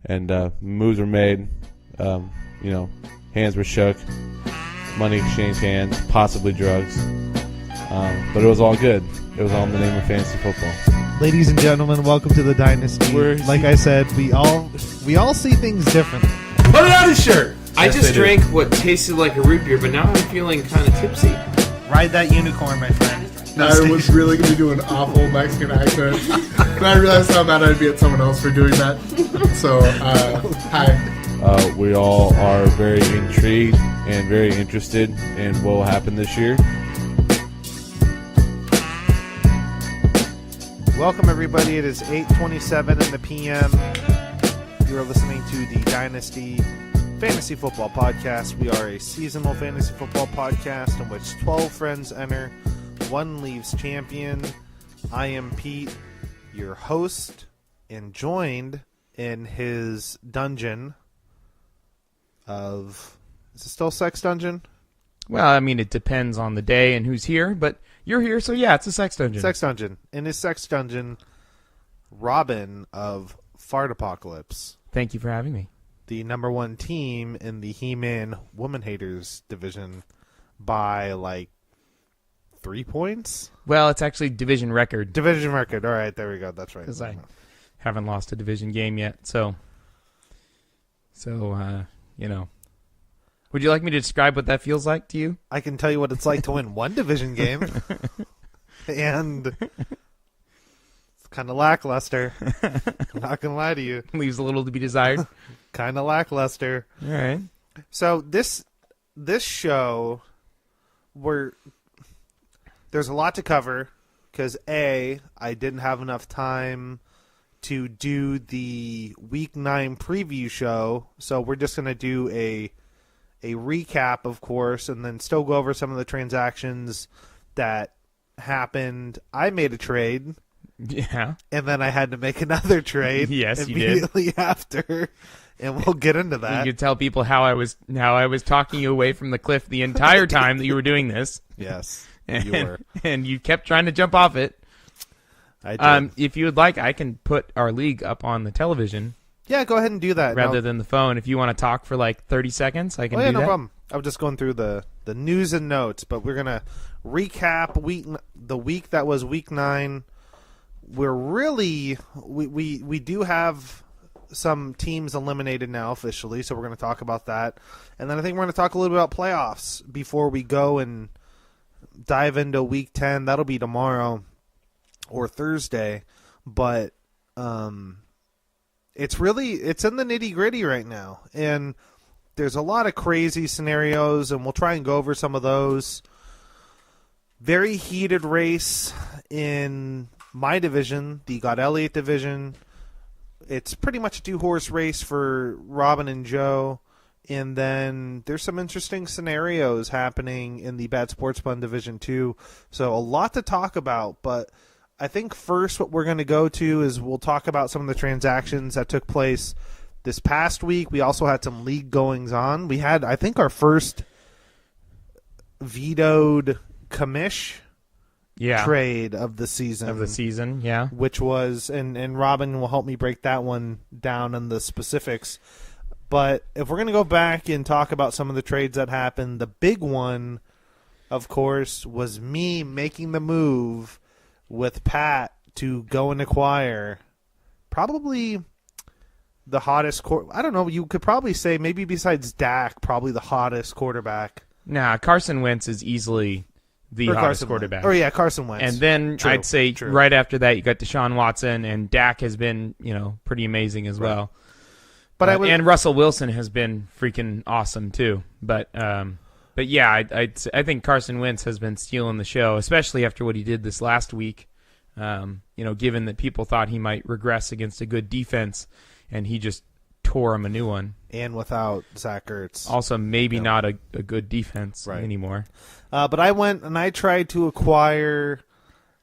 and moves were made. Hands were shook, money exchanged hands, possibly drugs. But it was all good. It was all in the name of fantasy football. Ladies and gentlemen, welcome to the Dynasty. Like I said, we all see things differently. Put it on his shirt. I Yes, just they do. drank what tasted like a root beer, but now I'm feeling kind of tipsy. Ride that unicorn, my friend. I was really going to do an awful Mexican accent, but I realized how mad I'd be at someone else for doing that. So, hi. We all are very intrigued and very interested in what will happen this year. Welcome, everybody. It is 8:27 in the p.m. You are listening to the Dynasty Fantasy Football Podcast. We are a seasonal fantasy football podcast in which 12 friends enter, one leaves champion. I am Pete, your host, and joined in his dungeon of... Is it still Sex Dungeon? Well, I mean, it depends on the day and who's here, but you're here, so yeah, it's a sex dungeon. Sex Dungeon. In his Sex Dungeon, Robin of Fart Apocalypse. Thank you for having me. The number one team in the He-Man Woman Haters division by, 3 points? Well, it's actually division record. Division record. All right, there we go. That's right. Because I haven't lost a division game yet, so Would you like me to describe what that feels like to you? I can tell you what it's like to win one division game. And it's kind of lackluster. I'm not going to lie to you. Leaves a little to be desired. Kind of lackluster. All right. So this show, there's a lot to cover because I didn't have enough time to do the Week 9 preview show, so we're just going to do a recap, of course, and then still go over some of the transactions that happened. I made a trade. Yeah. And then I had to make another trade. Yes, you did. Immediately after. And we'll get into that. You could tell people how I was talking you away from the cliff the entire time that you were doing this. Yes, and, you were. And you kept trying to jump off it. I did. If you would like, I can put our league up on the television. Yeah, go ahead and do that. Rather than the phone. If you want to talk for 30 seconds, I can do that. No problem. I was just going through the news and notes, but we're going to recap the week that was Week 9. We're really we do have some teams eliminated now officially, so we're going to talk about that. And then I think we're going to talk a little bit about playoffs before we go and dive into Week 10. That'll be tomorrow or Thursday, but it's in the nitty-gritty right now, and there's a lot of crazy scenarios, and we'll try and go over some of those. Very heated race in my division, the God Elliott division. It's pretty much a two-horse race for Robin and Joe, and then there's some interesting scenarios happening in the Bad Sports Fun division too. So a lot to talk about, but I think first what we're going to go to is we'll talk about some of the transactions that took place this past week. We also had some league goings on. We had, I think, our first vetoed commish trade of the season. Yeah. Which was, and Robin will help me break that one down in the specifics. But if we're going to go back and talk about some of the trades that happened, the big one, of course, was me making the move with Pat to go and acquire probably the hottest I don't know, you could probably say maybe besides Dak, probably the hottest quarterback. Nah, Carson Wentz is easily the hottest quarterback. Oh yeah, Carson Wentz. And then I'd say right after that you got Deshaun Watson, and Dak has been, pretty amazing as well. But and Russell Wilson has been freaking awesome too. But yeah, I think Carson Wentz has been stealing the show, especially after what he did this last week. Given that people thought he might regress against a good defense, and he just tore him a new one. And without Zach Ertz. Also, maybe not a good defense anymore. But I went and I tried to acquire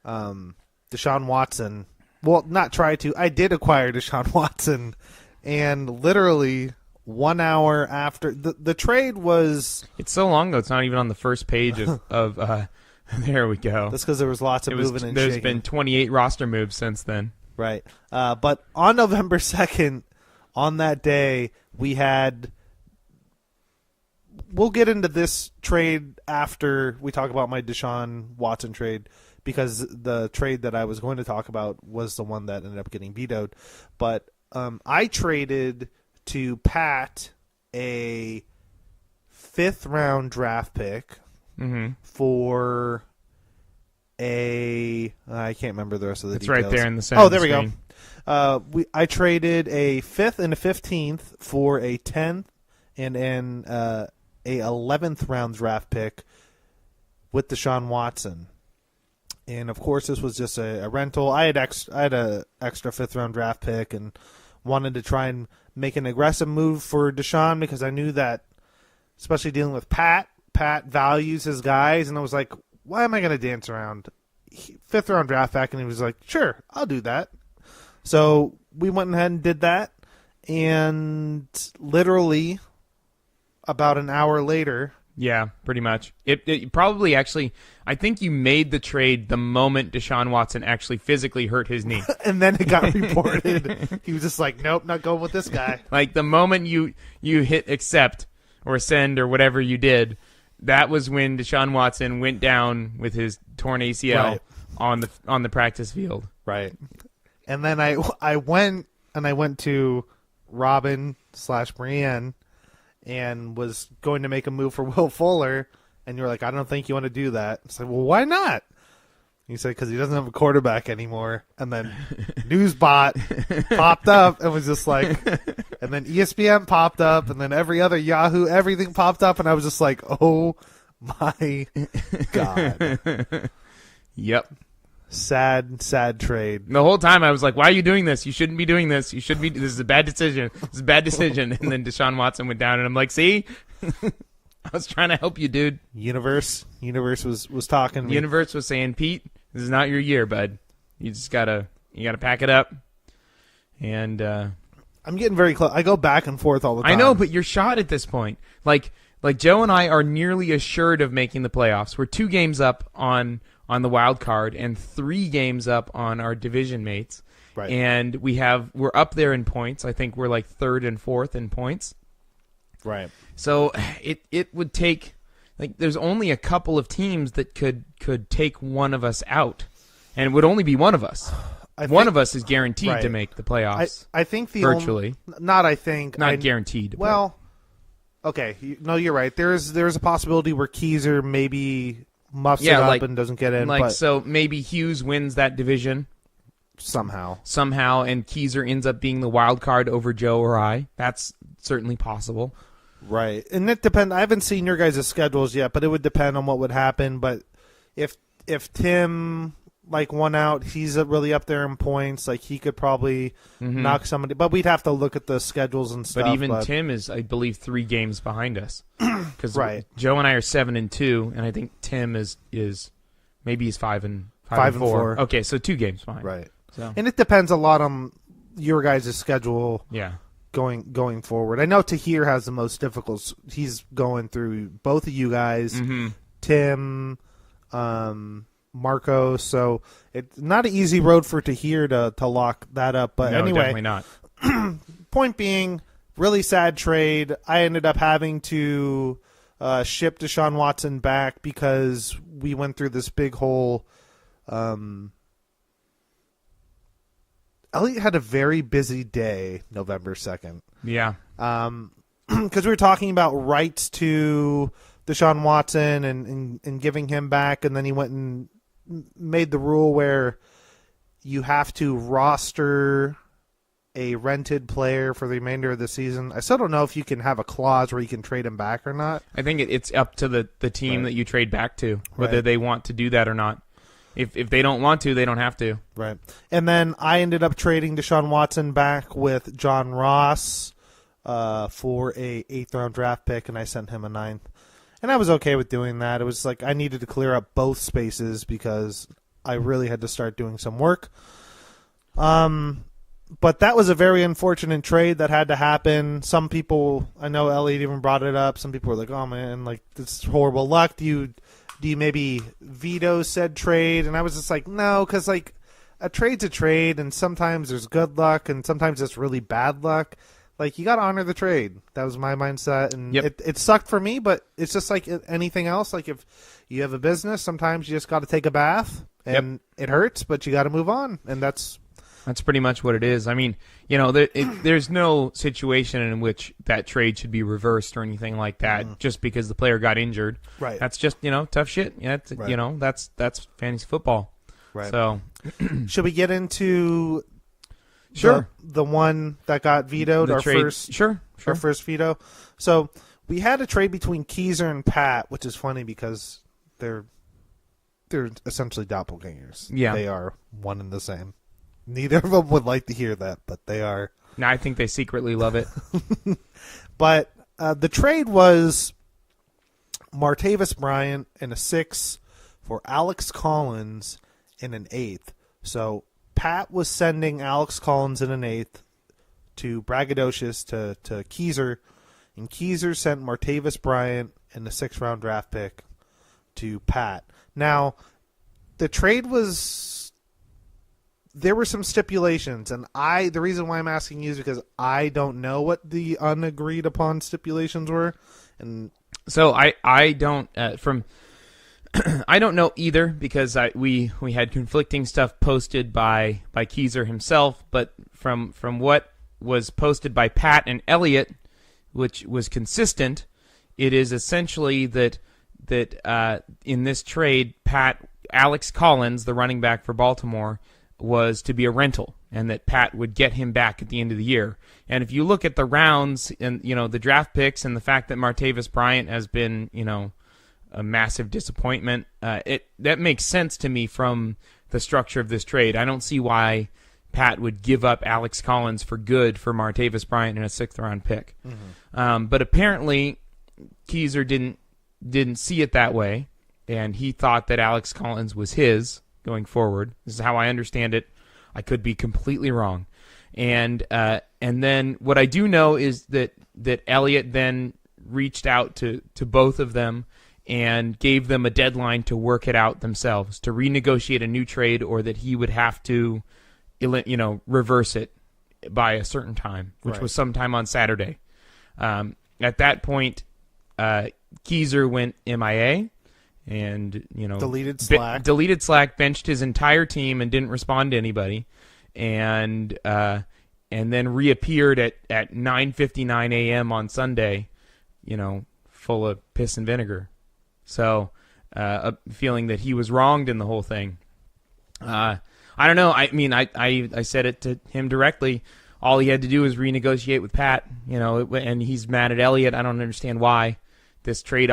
Deshaun Watson. Well, not try to. I did acquire Deshaun Watson, and literally 1 hour after the trade was. It's so long ago. It's not even on the first page of there we go. That's because there was lots of moving and there's shaking. been 28 roster moves since then. Right. But on November 2nd, on that day, we had. We'll get into this trade after we talk about my Deshaun Watson trade, because the trade that I was going to talk about was the one that ended up getting vetoed. But I traded to Pat a 5th round draft pick for I can't remember the rest of the details. It's right there in the center. Oh, there we go. I traded a 5th and a 15th for a 10th and an a 11th round draft pick with Deshaun Watson. And of course, this was just a rental. I had a extra 5th round draft pick and wanted to try and make an aggressive move for Deshaun, because I knew that, especially dealing with Pat values his guys, and I was like, why am I going to dance around 5th round draft pick? And he was like, sure, I'll do that. So we went ahead and did that, and literally about an hour later. Yeah, pretty much. It probably actually, I think you made the trade the moment Deshaun Watson actually physically hurt his knee. And then it got reported. He was just like, nope, not going with this guy. Like the moment you hit accept or send or whatever you did, that was when Deshaun Watson went down with his torn ACL on the practice field. Right. And then I went to Robin/Brienne and was going to make a move for Will Fuller, and you're like, I don't think you want to do that. It's like, well, why not? He said, because he doesn't have a quarterback anymore. And then Newsbot popped up and was just like, and then ESPN popped up, and then every other Yahoo, everything popped up, and I was just like, oh my God. Yep. Sad trade. The whole time I was like, why are you doing this? You shouldn't be doing this. This is a bad decision. This is a bad decision. And then Deshaun Watson went down, and I'm like, see? I was trying to help you, dude. Universe was talking to me. Universe was saying, Pete, this is not your year, bud. You just gotta pack it up. And I'm getting very close. I go back and forth all the time. I know, but you're shot at this point. Like Joe and I are nearly assured of making the playoffs. We're 2 games up on the wild card and 3 games up on our division mates. Right. And we're up there in points. I think we're like 3rd and 4th in points. Right. So it would take, like, there's only a couple of teams that could take one of us out, and it would only be one of us. One of us is guaranteed to make the playoffs. I think virtually. Not guaranteed. Well, okay. You're right. There's a possibility where Keyser maybe muffs it up and doesn't get in. So maybe Hughes wins that division somehow, and Keyser ends up being the wild card over Joe or I. That's certainly possible. Right, and it depends. I haven't seen your guys' schedules yet, but it would depend on what would happen. But if Tim won out, he's really up there in points. Like, he could probably knock somebody, but we'd have to look at the schedules and stuff. But even Tim is, I believe, 3 games behind us. Because Joe and I are 7-2, and I think Tim is maybe he's 5 and 4. Okay, so 2 games behind. Right. So. And it depends a lot on your guys' schedule. Yeah. Going forward, I know Tahir has the most difficult. He's going through both of you guys, Tim, Marco. So it's not an easy road for Tahir to lock that up. But no, anyway, definitely not. Point being, really sad trade. I ended up having to ship Deshaun Watson back because we went through this big whole. Elliot had a very busy day, November 2nd. Yeah. Because we were talking about rights to Deshaun Watson and giving him back, and then he went and made the rule where you have to roster a rented player for the remainder of the season. I still don't know if you can have a clause where you can trade him back or not. I think it's up to the team that you trade back to, whether they want to do that or not. If they don't want to, they don't have to. Right. And then I ended up trading Deshaun Watson back with John Ross for a 8th round draft pick, and I sent him a 9th. And I was okay with doing that. It was like I needed to clear up both spaces because I really had to start doing some work. But that was a very unfortunate trade that had to happen. Some people, I know Elliot even brought it up. Some people were like, oh, man, like, this is horrible luck. Do you maybe veto said trade? And I was just like, no, because, like, a trade's a trade, and sometimes there's good luck, and sometimes it's really bad luck. Like, you got to honor the trade. That was my mindset, and Yep. it sucked for me, but it's just like anything else. Like, if you have a business, sometimes you just got to take a bath, and it hurts, but you got to move on, and that's pretty much what it is. I mean, there's no situation in which that trade should be reversed or anything like that just because the player got injured. Right. That's just, tough shit. Yeah, Right. That's fantasy football. right. So, Should we get into sure. the one that got vetoed, The our trade, first sure. our first veto? So we had a trade between Keezer and Pat, which is funny because they're essentially doppelgangers. Yeah. They are one and the same. Neither of them would like to hear that, but they are. No, I think they secretly love it. But the trade was Martavis Bryant in a 6 for Alex Collins in an 8th. So Pat was sending Alex Collins in an 8th to Braggadocious to Keezer, and Keezer sent Martavis Bryant in the 6th-round draft pick to Pat. Now, the trade was... There were some stipulations, and the reason why I'm asking you is because I don't know what the unagreed upon stipulations were, and So I don't I don't know either because we had conflicting stuff posted by Keezer himself, but from what was posted by Pat and Elliott, which was consistent, it is essentially that in this trade, Alex Collins, the running back for Baltimore, was to be a rental, and that Pat would get him back at the end of the year. And if you look at the rounds and the draft picks and the fact that Martavis Bryant has been a massive disappointment, that makes sense to me from the structure of this trade. I don't see why Pat would give up Alex Collins for good for Martavis Bryant in a 6th-round pick. Mm-hmm. But apparently Keezer didn't see it that way, and he thought that Alex Collins was his going forward. This is how I understand it. I could be completely wrong. And then what I do know is that Elliott then reached out to both of them and gave them a deadline to work it out themselves, to renegotiate a new trade, or that he would have to reverse it by a certain time, which was sometime on Saturday. At that point, Keezer went MIA. And deleted Slack, benched his entire team and didn't respond to anybody, and then reappeared at 9:59 a.m. on Sunday, full of piss and vinegar. So, feeling that he was wronged in the whole thing. I don't know. I mean, I said it to him directly. All he had to do was renegotiate with Pat, and he's mad at Elliott. I don't understand why this trade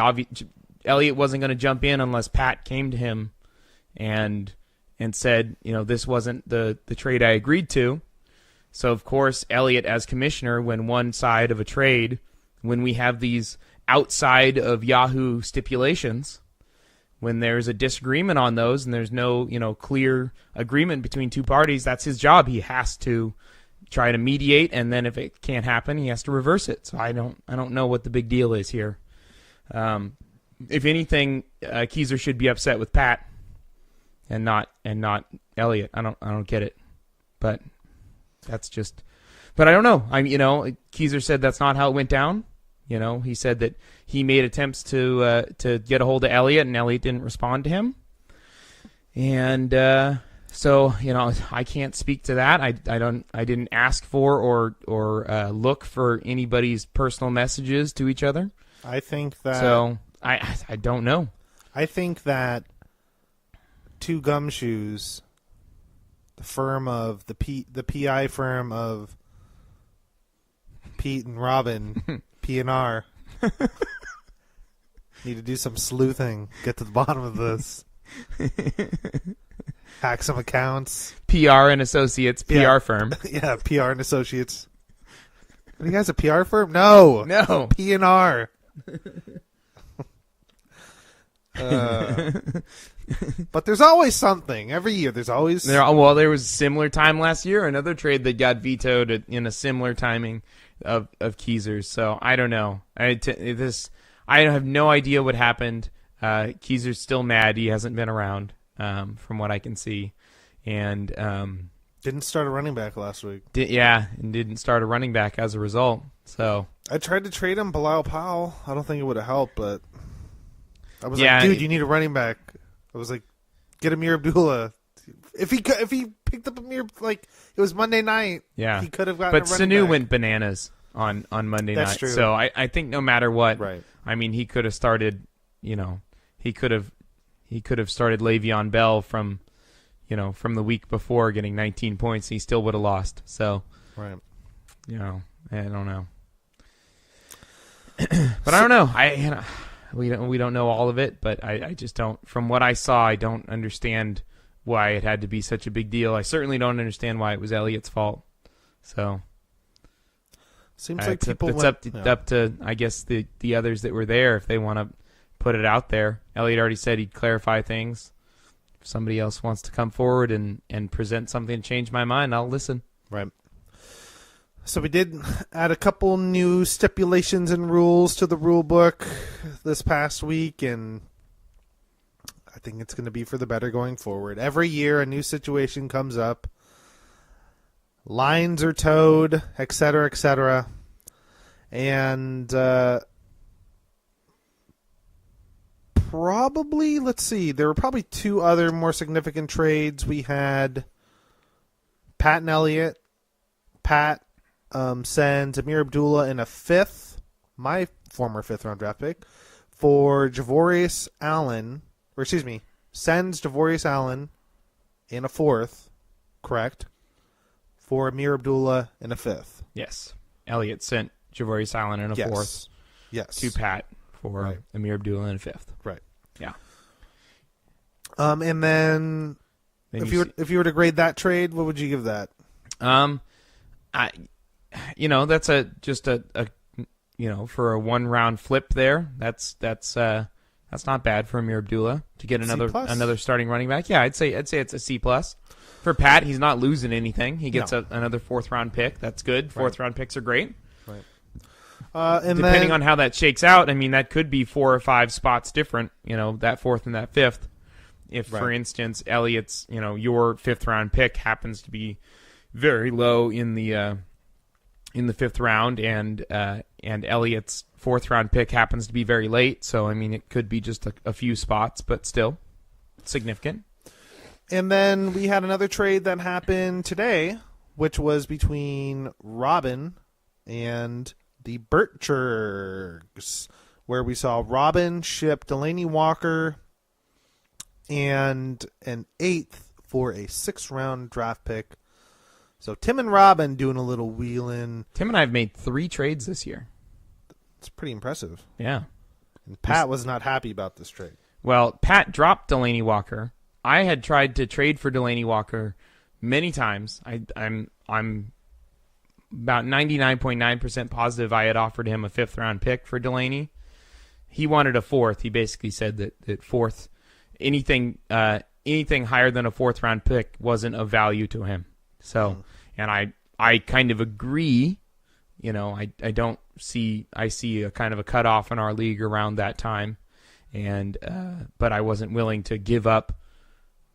Elliott wasn't going to jump in unless Pat came to him and said, this wasn't the trade I agreed to. So, of course, Elliott, as commissioner, when one side of a trade, when we have these outside of Yahoo stipulations, when there's a disagreement on those and there's no, clear agreement between two parties, that's his job. He has to try to mediate, and then if it can't happen, he has to reverse it. So I don't know what the big deal is here. If anything, Keezer should be upset with Pat and not Elliott. I don't get it, but that's just. But I don't know. Keezer said that's not how it went down. He said that he made attempts to get a hold of Elliott, and Elliott didn't respond to him. And so I can't speak to that. I didn't ask for or look for anybody's personal messages to each other. I think that. So. I don't know. I think that Two Gumshoes, the firm of the PI firm of Pete and Robin, P&R, need to do some sleuthing, get to the bottom of this, hack some accounts. PR and Associates, PR firm. Yeah, PR and Associates. Are you guys a PR firm? No. P&R. But there's always something. Every year there's always... There was a similar time last year, another trade that got vetoed in a similar timing of Keezer's. So I don't know. I have no idea what happened. Keezer's still mad. He hasn't been around, from what I can see. And Didn't start a running back last week. And didn't start a running back as a result. So I tried to trade him Bilal Powell. I don't think it would have helped, but I was Yeah, like, dude, you need a running back. I was like, get Amir Abdullah. If he picked up Amir, like, it was Monday night, yeah, he could have gotten But a running Sanu back. went bananas on Monday That's night. true. So I think no matter what, Right. I mean, he could have started. He could have started Le'Veon Bell from the week before, getting 19 points. He still would have lost. So Right. I don't know. But I don't know. We don't know all of it, but I just don't. From what I saw, I don't understand why it had to be such a big deal. I certainly don't understand why it was Elliott's fault. So Seems like people it's up to I guess the others that were there if they want to put it out there. Elliott already said he'd clarify things. If somebody else wants to come forward and present something to change my mind, I'll listen. Right. So we did add a couple new stipulations and rules to the rule book this past week, and I think it's going to be for the better going forward. Every year a new situation comes up. Lines are towed, et cetera, et cetera. And probably, let's see, there were probably two other more significant trades. We had Pat and Elliott. Pat sends Amir Abdullah in a fifth, my former fifth-round draft pick, for Javorius Allen, sends Javorius Allen in a fourth, correct, for Amir Abdullah in a fifth. Yes. Elliott sent Javorius Allen in a fourth. Yes. To Pat for Amir Abdullah in a fifth. Right. Yeah. And then if you were to grade that trade, what would you give that? That's just a for a 1-round flip there. That's not bad for Amir Abdullah to get another starting running back. Yeah, I'd say it's a C+. For Pat, he's not losing anything. He gets another 4th-round pick. That's good. 4th-round picks are great. Right. And depending on how that shakes out, I mean, that could be 4 or 5 spots different, that 4th and that 5th. If, for instance, Elliott's, your 5th-round pick happens to be very low in the 5th round, and Elliott's 4th-round pick happens to be very late. So, I mean, it could be just a few spots, but still significant. And then we had another trade that happened today, which was between Robin and the Birchers, where we saw Robin ship Delaney Walker and an 8th for a 6th-round draft pick. So Tim and Robin doing a little wheeling. Tim and I have made 3 trades this year. It's pretty impressive. Yeah. And Pat was not happy about this trade. Well, Pat dropped Delaney Walker. I had tried to trade for Delaney Walker many times. I'm about 99.9% positive I had offered him a 5th-round pick for Delaney. He wanted a 4th. He basically said that 4th, anything higher than a 4th-round pick wasn't of value to him. So, and I kind of agree. I see a kind of a cutoff in our league around that time, and but I wasn't willing to give up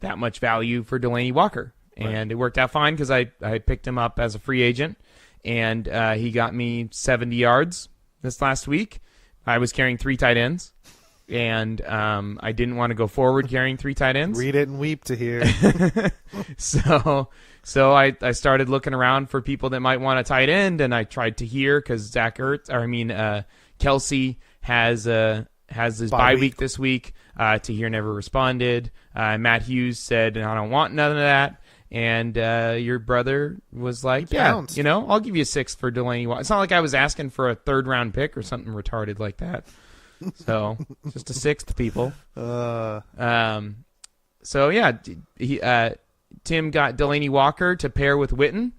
that much value for Delaney Walker, and it worked out fine because I picked him up as a free agent, and he got me 70 yards this last week. I was carrying 3 tight ends, and I didn't want to go forward carrying 3 tight ends. Read it and weep to hear. So I started looking around for people that might want a tight end, and I tried to hear because Kelsey has his bye week this week. Tahir never responded. Matt Hughes said, I don't want none of that. And your brother was like, I'll give you a 6th for Delaney Walker. It's not like I was asking for a 3rd-round pick or something retarded like that. So just a 6th, people. So yeah, Tim got Delaney Walker to pair with Witten.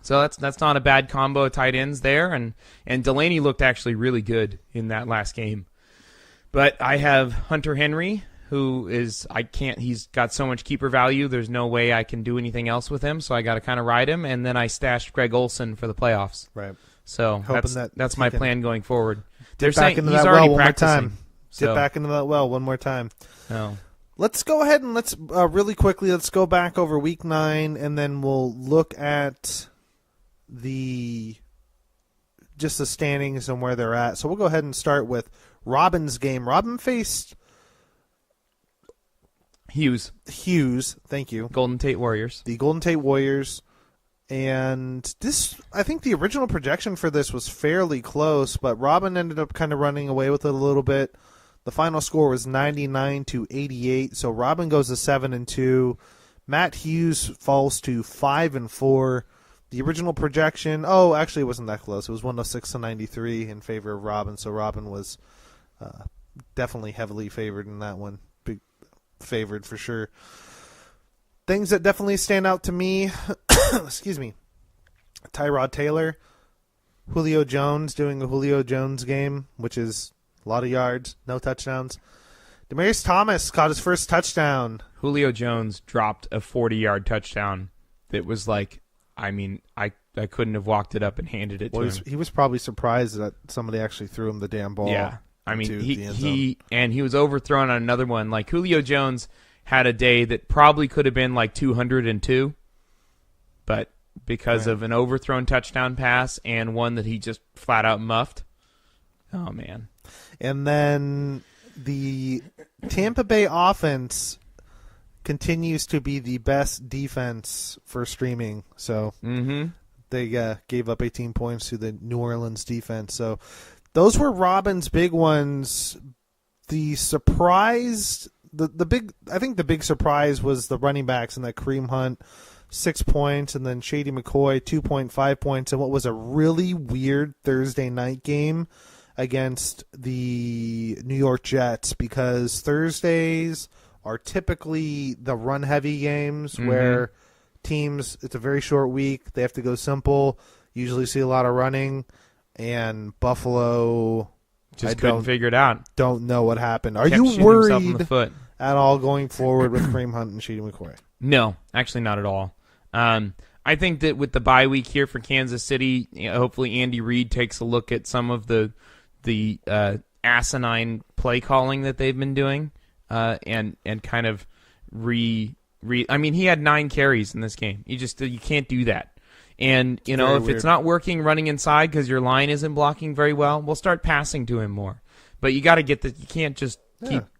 So that's not a bad combo of tight ends there, and Delaney looked actually really good in that last game. But I have Hunter Henry, who he's got so much keeper value, there's no way I can do anything else with him, so I got to kind of ride him, and then I stashed Greg Olsen for the playoffs. Right. So that's my plan going forward. They're saying he's already practicing. Dip back into that well one more time. No. Let's go ahead and let's really quickly, let's go back over week 9, and then we'll look at the standings and where they're at. So we'll go ahead and start with Robin's game. Robin faced Hughes, thank you. Golden Tate Warriors. The Golden Tate Warriors. And this, I think the original projection for this was fairly close, but Robin ended up kind of running away with it a little bit. The final score was 99-88, so Robin goes to 7-2. Matt Hughes falls to 5-4. The original projection, actually it wasn't that close. It was 106-93 in favor of Robin, so Robin was definitely heavily favored in that one. Big favored for sure. Things that definitely stand out to me, excuse me, Tyrod Taylor, Julio Jones doing a Julio Jones game, which is a lot of yards, no touchdowns. Demaryius Thomas caught his first touchdown. Julio Jones dropped a 40-yard touchdown that was like, I couldn't have walked it up and handed it to him. He was probably surprised that somebody actually threw him the damn ball. Yeah, he was overthrown on another one. Like Julio Jones had a day that probably could have been like 202, but because of an overthrown touchdown pass and one that he just flat out muffed. Oh man. And then the Tampa Bay offense continues to be the best defense for streaming. So they gave up 18 points to the New Orleans defense. So those were Robin's big ones. The surprise, I think the big surprise was the running backs and that Kareem Hunt, 6 points, and then Shady McCoy, 2.5 points, and what was a really weird Thursday night game against the New York Jets, because Thursdays are typically the run-heavy games where teams, it's a very short week, they have to go simple, usually see a lot of running, and Buffalo just couldn't figure it out. Don't know what happened. Are Kept you worried in the foot at all going forward with Kareem Hunt and Shady McCoy? No, actually not at all. I think that with the bye week here for Kansas City, hopefully Andy Reid takes a look at some of the asinine play calling that they've been doing, and kind of he had 9 carries in this game. You can't do that. And if it's not working running inside because your line isn't blocking very well, we'll start passing to him more. But you got to get you can't just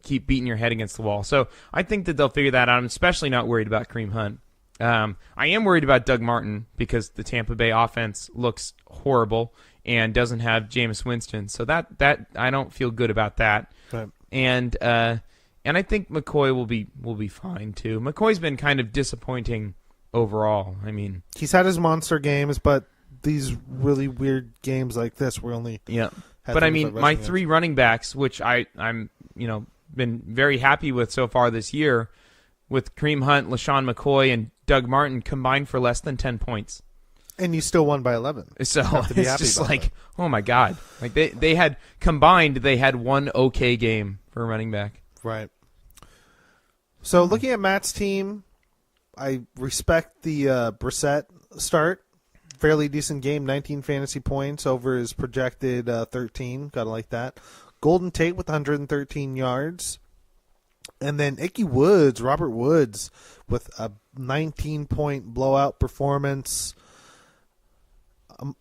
keep beating your head against the wall. So I think that they'll figure that out. I'm especially not worried about Kareem Hunt. I am worried about Doug Martin because the Tampa Bay offense looks horrible and doesn't have Jameis Winston. So that I don't feel good about that. Right. And I think McCoy will be fine too. McCoy's been kind of disappointing overall. I mean, he's had his monster games, but these really weird games like this were only But I mean, my 3 running backs, which I'm been very happy with so far this year, with Kareem Hunt, LaShawn McCoy, and Doug Martin combined for less than 10 points. And you still won by 11. So it's just like, oh my God. Like they had combined, they had one okay game for a running back. Right. So looking at Matt's team, I respect the Brissett start. Fairly decent game, 19 fantasy points over his projected 13. Gotta like that. Golden Tate with 113 yards. And then Robert Woods, with a 19-point blowout performance.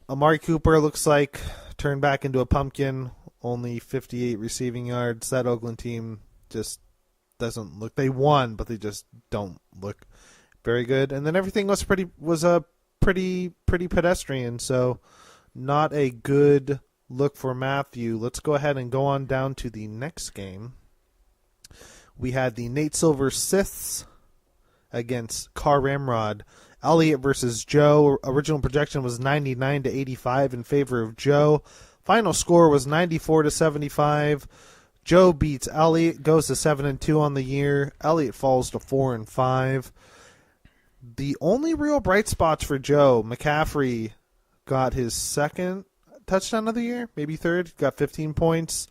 Amari Cooper looks like turned back into a pumpkin, only 58 receiving yards. That Oakland team just doesn't look. They won, but they just don't look very good. And then everything was pretty pedestrian, so not a good look for Matthew. Let's go ahead and go on down to the next game. We had the Nate Silver Siths against Car Ramrod. Elliott versus Joe. Original projection was 99-85 in favor of Joe. Final score was 94-75. Joe beats Elliott, goes to 7-2 on the year. Elliott falls to 4-5. The only real bright spots for Joe, McCaffrey got his 2nd touchdown of the year, maybe 3rd, got 15 points.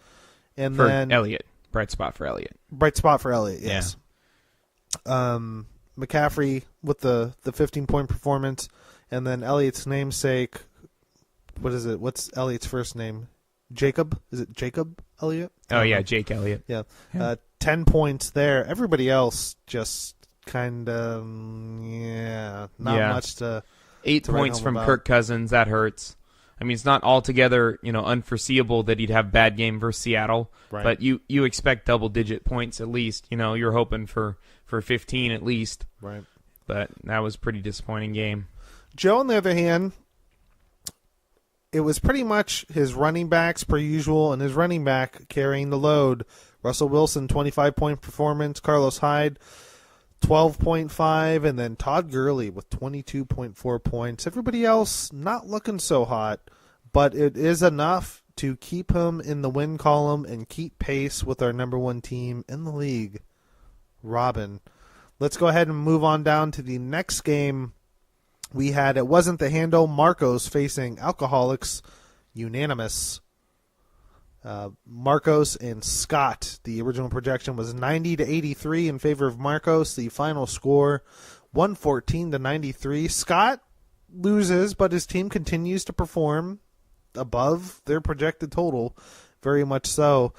And for then Elliott. Bright spot for Elliott. Bright spot for Elliott, yes. Yeah. McCaffrey with the 15-point performance, and then Elliott's namesake, what is it? What's Elliott's first name? Jacob? Is it Jacob Elliott? Oh, yeah, Jake Elliott. Yeah. 10 points there. Everybody else just kind of, not much to 8 to write points home from about. Kirk Cousins. That hurts. I mean, it's not altogether, unforeseeable that he'd have bad game versus Seattle, Right. but you expect double-digit points at least. You're hoping for 15 at least, Right. but that was a pretty disappointing game. Joe, on the other hand, it was pretty much his running backs per usual, and his running back carrying the load. Russell Wilson, 25-point performance. Carlos Hyde, 12.5, and then Todd Gurley with 22.4 points. Everybody else not looking so hot, but it is enough to keep him in the win column and keep pace with our number one team in the league, Robin. Let's go ahead and move on down to the next game we had. It wasn't the handle. Marcos facing Alcoholics, unanimous. Marcos and Scott. The original projection was 90-83 in favor of Marcos. The final score, 114-93. Scott loses, but his team continues to perform above their projected total, very much so.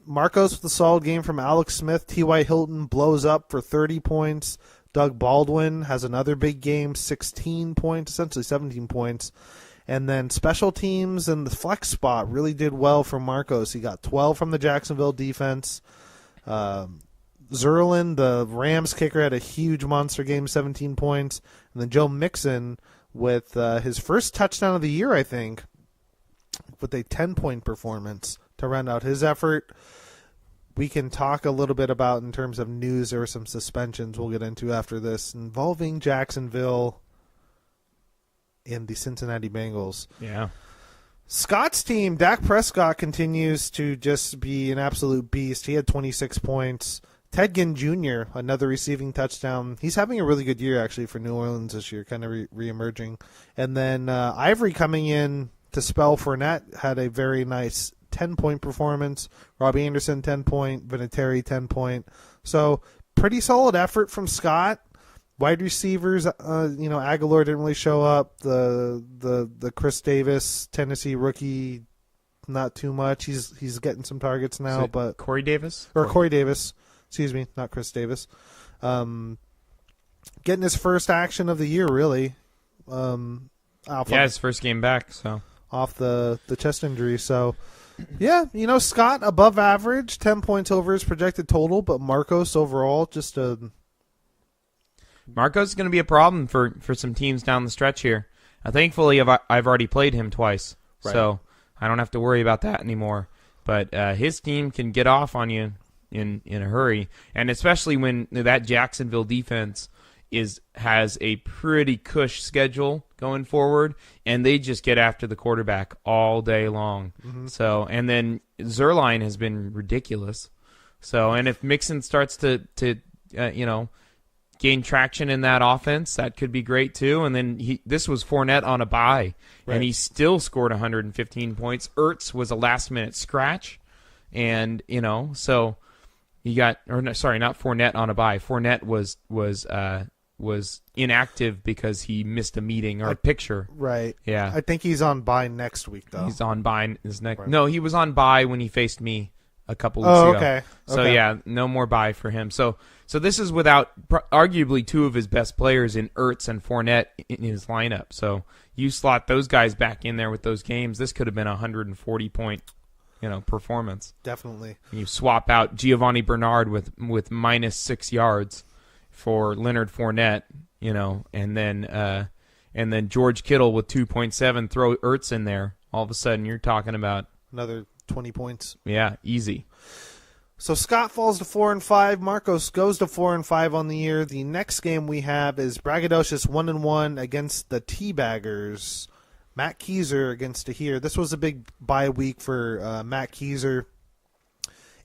Marcos with a solid game from Alex Smith. T.Y. Hilton blows up for 30 points. Doug Baldwin has another big game, 16 points, essentially 17 points. And then special teams and the flex spot really did well for Marcos. He got 12 from the Jacksonville defense. Zerlin, the Rams kicker, had a huge monster game, 17 points. And then Joe Mixon with his first touchdown of the year, I think, with a 10-point performance to round out his effort. We can talk a little bit about, in terms of news, there were some suspensions we'll get into after this involving Jacksonville and the Cincinnati Bengals. Yeah. Scott's team, Dak Prescott, continues to just be an absolute beast. He had 26 points. Ted Ginn Jr., another receiving touchdown. He's having a really good year, actually, for New Orleans this year, kind of re-emerging. And then Ivory coming in to spell Fournette had a very nice 10-point performance. Robbie Anderson, 10-point. Vinatieri, 10-point. So pretty solid effort from Scott. Wide receivers, Aguilar didn't really show up. The Chris Davis, Tennessee rookie, not too much. He's getting some targets now, but Corey Davis? Corey Davis, excuse me, not Chris Davis. Getting his first action of the year, really. His first game back, so off the chest injury. So, yeah, Scott above average, 10 points over his projected total, but Marcos overall just a. Marcos is going to be a problem for some teams down the stretch here. Thankfully, I've already played him twice, so I don't have to worry about that anymore. But his team can get off on you in a hurry, and especially when that Jacksonville defense has a pretty cush schedule going forward, and they just get after the quarterback all day long. Mm-hmm. So, and then Zerline has been ridiculous. So, and if Mixon starts to gain traction in that offense, that could be great too. And then this was Fournette on a bye, and he still scored 115 points. Ertz was a last-minute scratch, and so you got, not Fournette on a bye. Fournette was inactive because he missed a meeting or a picture. Right. Yeah. I think he's on bye next week, though. He's on bye his next. Right. No, he was on bye when he faced me a couple weeks ago. Okay. So yeah, no more bye for him. So this is without arguably two of his best players in Ertz and Fournette in his lineup. So you slot those guys back in there with those games, this could have been a 140-point, performance. Definitely. You swap out Giovanni Bernard with -6 yards for Leonard Fournette, and then George Kittle with 2.7. Throw Ertz in there. All of a sudden, you're talking about another 20 points. Yeah, easy. So Scott falls to 4-5. Marcos goes to 4-5 on the year. The next game we have is braggadocious 1-1 against the Teabaggers. Matt Keiser against Tahir. This was a big bye week for Matt Keiser.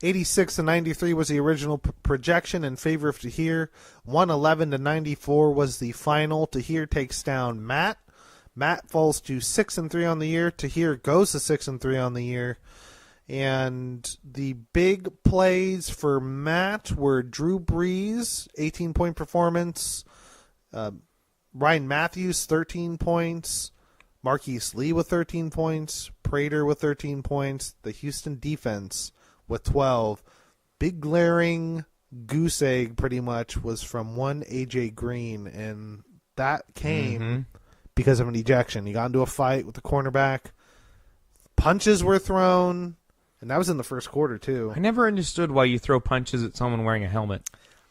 86-93 was the original projection in favor of Tahir. 111-94 was the final. Tahir takes down Matt. Matt falls to 6-3 on the year. Tahir goes to 6-3 on the year. And the big plays for Matt were Drew Brees, 18-point performance. Ryan Matthews, 13 points. Marquise Lee with 13 points. Prater with 13 points. The Houston defense with 12. big glaring goose egg pretty much was from one A.J. Green, and that came because of an ejection. He got into a fight with the cornerback. Punches were thrown, and that was in the first quarter, too. I never understood why you throw punches at someone wearing a helmet.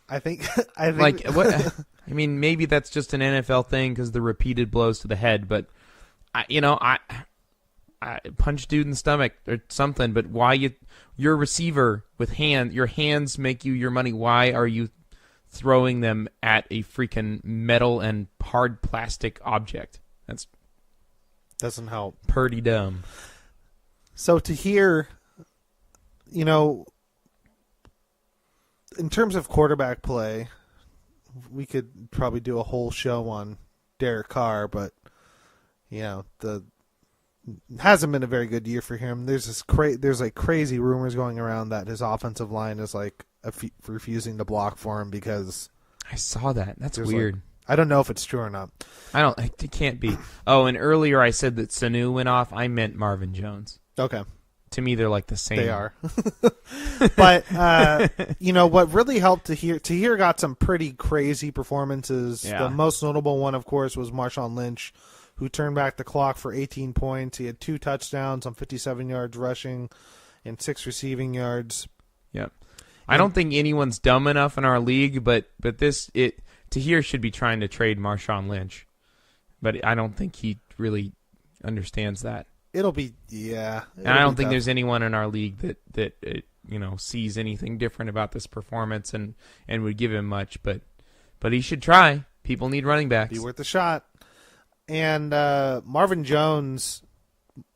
I think Like, what? I mean, maybe that's just an NFL thing because the repeated blows to the head, but, I punch dude in the stomach or something, but why you're a receiver with your hands make you your money. Why are you throwing them at a freaking metal and hard plastic object? That's doesn't help. pretty dumb. So to hear, in terms of quarterback play, we could probably do a whole show on Derek Carr, but hasn't been a very good year for him. There's crazy rumors going around that his offensive line is refusing to block for him because I saw that. That's weird. I don't know if it's true or not. It can't be. Oh, and earlier I said that Sanu went off. I meant Marvin Jones. Okay. To me, they're like the same. They are. But, what really helped Tahir got some pretty crazy performances. Yeah. The most notable one, of course, was Marshawn Lynch, who turned back the clock for 18 points. He had 2 touchdowns on 57 yards rushing and 6 receiving yards. Yep. I don't think anyone's dumb enough in our league, but Tahir should be trying to trade Marshawn Lynch. But I don't think he really understands that. It'll be, yeah. And I don't think there's anyone in our league that sees anything different about this performance and would give him much. But he should try. People need running backs. Be worth a shot. And Marvin Jones,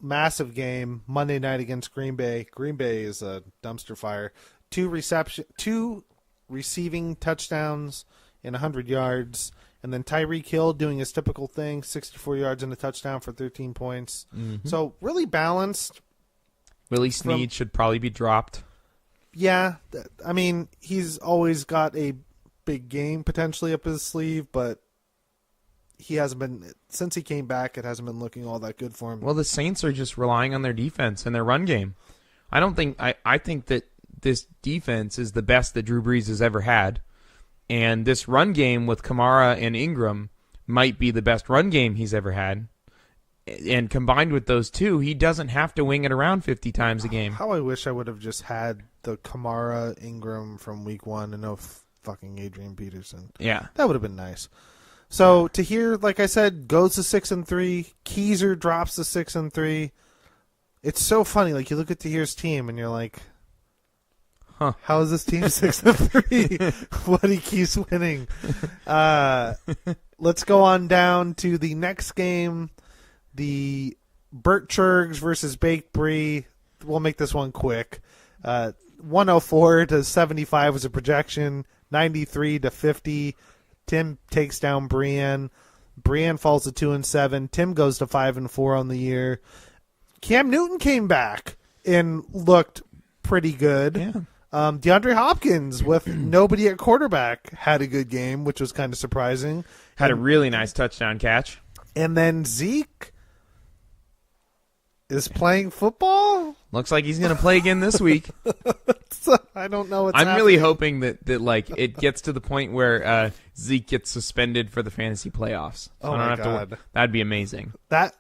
massive game Monday night against Green Bay. Green Bay is a dumpster fire. 2 receiving touchdowns and 100 yards. And then Tyreek Hill doing his typical thing, 64 yards and a touchdown for 13 points. Mm-hmm. So really balanced. Willie Snead should probably be dropped. Yeah. I mean, he's always got a big game potentially up his sleeve, but he hasn't been, since he came back, it hasn't been looking all that good for him. Well, the Saints are just relying on their defense and their run game. I think that this defense is the best that Drew Brees has ever had. And this run game with Kamara and Ingram might be the best run game he's ever had. And combined with those two, he doesn't have to wing it around 50 times a game. How I wish I would have just had the Kamara Ingram from week 1 and no fucking Adrian Peterson. Yeah. That would have been nice. So Tahir, like I said, goes to 6-3. Keiser drops to 6-3. It's so funny. Like, you look at Tahir's team and you're like, huh, how is this team 6-3? What, he keeps winning. Let's go on down to the next game. The Burt Churgs versus Baked Brie. We'll make this one quick. 104-75 was a projection. 93-50. Tim takes down Brienne. Brienne falls to 2-7. Tim goes to 5-4 on the year. Cam Newton came back and looked pretty good. Yeah. DeAndre Hopkins, with nobody at quarterback, had a good game, which was kind of surprising. Had a really nice touchdown catch. And then Zeke is playing football? Looks like he's going to play again this week. I don't know what's I'm happening. really hoping that it gets to the point where Zeke gets suspended for the fantasy playoffs. Oh, my God. That'd be amazing. That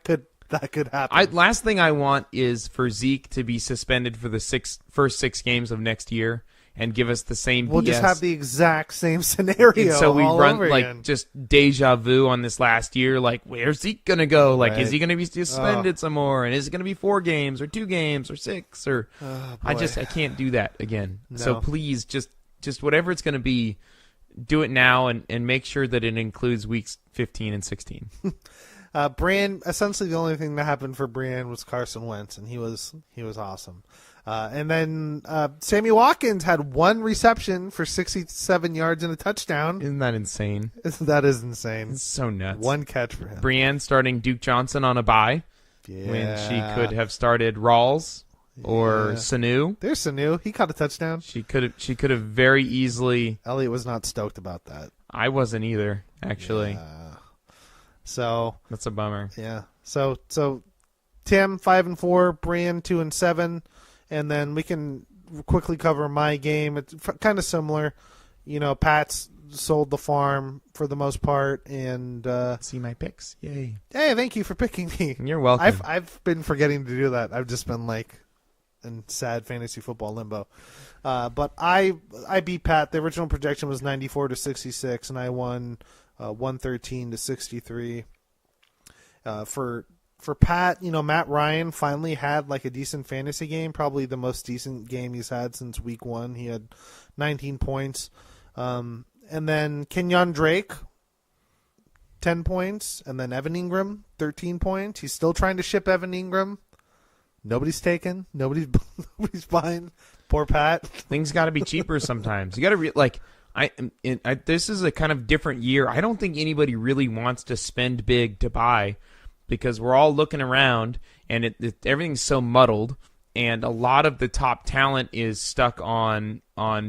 could happen. Last thing I want is for Zeke to be suspended for the first 6 games of next year and give us the same We'll BS. just have the exact same scenario. And so we all run over like again. just deja vu on this last year. Like, where's Zeke gonna go? Like, Right. is he gonna be suspended some more? And is it gonna be 4 games or 2 games or 6? Or I can't do that again. No. So please, just whatever it's gonna be, do it now and make sure that it includes weeks 15 and 16. Brian, essentially the only thing that happened for Brian was Carson Wentz, and he was awesome. And then Sammy Watkins had 1 reception for 67 yards and a touchdown. Isn't that insane? That is insane. It's so nuts. 1 catch for him. Brienne starting Duke Johnson on a bye when she could have started Rawls or Sanu. There's Sanu. He caught a touchdown. She could have very easily. Elliott was not stoked about that. I wasn't either, actually. So That's a bummer. yeah. So Tim 5-4, Brian 2-7, and then we can quickly cover my game. It's kind of similar. Pat's sold the farm for the most part, and See my picks. Yay. hey, thank you for picking me. You're welcome. I've been forgetting to do that. I've just been in sad fantasy football limbo. But I beat Pat. The original projection was 94-66, and I won 113-63. For Pat, Matt Ryan finally had a decent fantasy game, probably the most decent game he's had since week 1. He had 19 points. And then Kenyon Drake, 10 points. And then Evan Ingram, 13 points. He's still trying to ship Evan Ingram. Nobody's taken. Nobody's buying. Poor Pat. Things got to be cheaper sometimes. You got to this is a kind of different year. I don't think anybody really wants to spend big to buy because we're all looking around and everything's so muddled, and a lot of the top talent is stuck on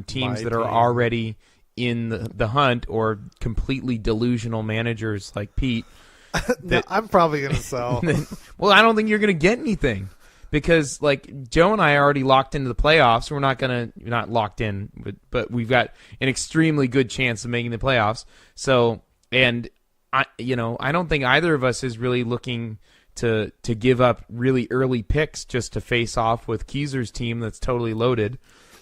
teams that are already in the hunt, or completely delusional managers like Pete. No, I'm probably going to sell. Well, I don't think you're going to get anything. Because Joe and I are already locked into the playoffs. We're not locked in, but we've got an extremely good chance of making the playoffs. So, and I don't think either of us is really looking to give up really early picks just to face off with Keyser's team that's totally loaded.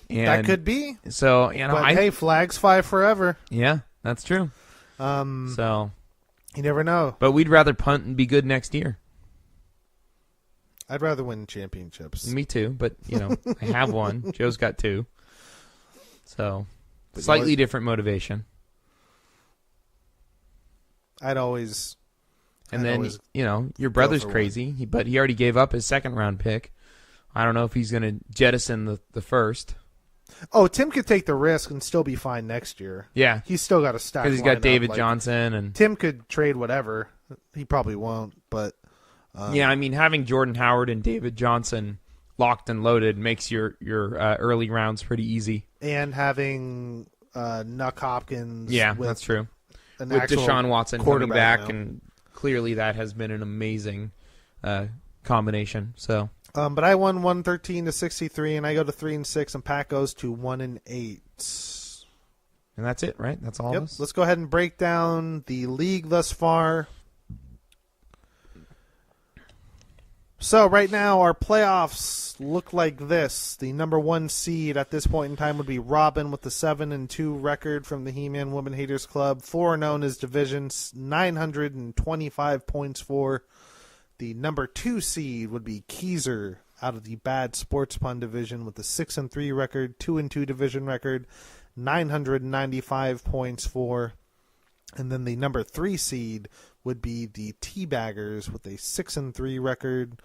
And that could be. So, but hey, flags fly forever. Yeah, that's true. So you never know. But we'd rather punt and be good next year. I'd rather win championships. Me too, but I have one. Joe's got 2. So, but slightly different motivation. I'd always. And then, your brother's crazy, but he already gave up his second-round pick. I don't know if he's going to jettison the first. Oh, Tim could take the risk and still be fine next year. Yeah. He's still got a stack. Because he's got David Johnson. And Tim could trade whatever. He probably won't, but... yeah, I mean, having Jordan Howard and David Johnson locked and loaded makes your early rounds pretty easy. And having Nuck Hopkins. Yeah, that's true. With Deshaun Watson coming back, and clearly that has been an amazing combination. So, but I won 113-63, and I go to 3-6, and Pat goes to 1-8. And that's it, right? That's all. Yep. Of us? Let's go ahead and break down the league thus far. So right now our playoffs look like this. The number 1 seed at this point in time would be Robin with the 7-2 record from the He-Man Woman Haters Club. 4-0 in his division, 925 points for. The number 2 seed would be Keyser out of the Bad Sports Pun division with the 6-3 record, 2-2 division record, 995 points for. And then the number 3 seed would be the Teabaggers with a 6-3 record,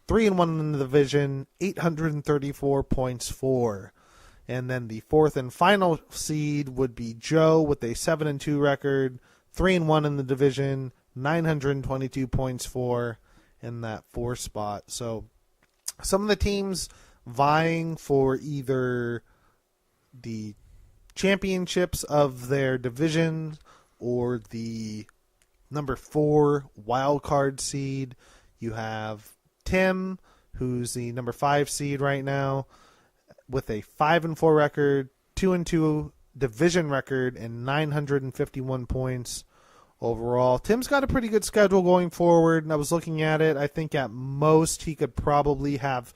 3-1 in the division, 834 points for. And then the 4th and final seed would be Joe with a 7-2 record, 3-1 in the division, 922 points for in that 4 spot. So some of the teams vying for either the championships of their division or the number 4 wild card seed. You have Tim, who's the number 5 seed right now, with a 5-4 record, 2-2 division record, and 951 points overall. Tim's got a pretty good schedule going forward, and I was looking at it. I think at most he could probably have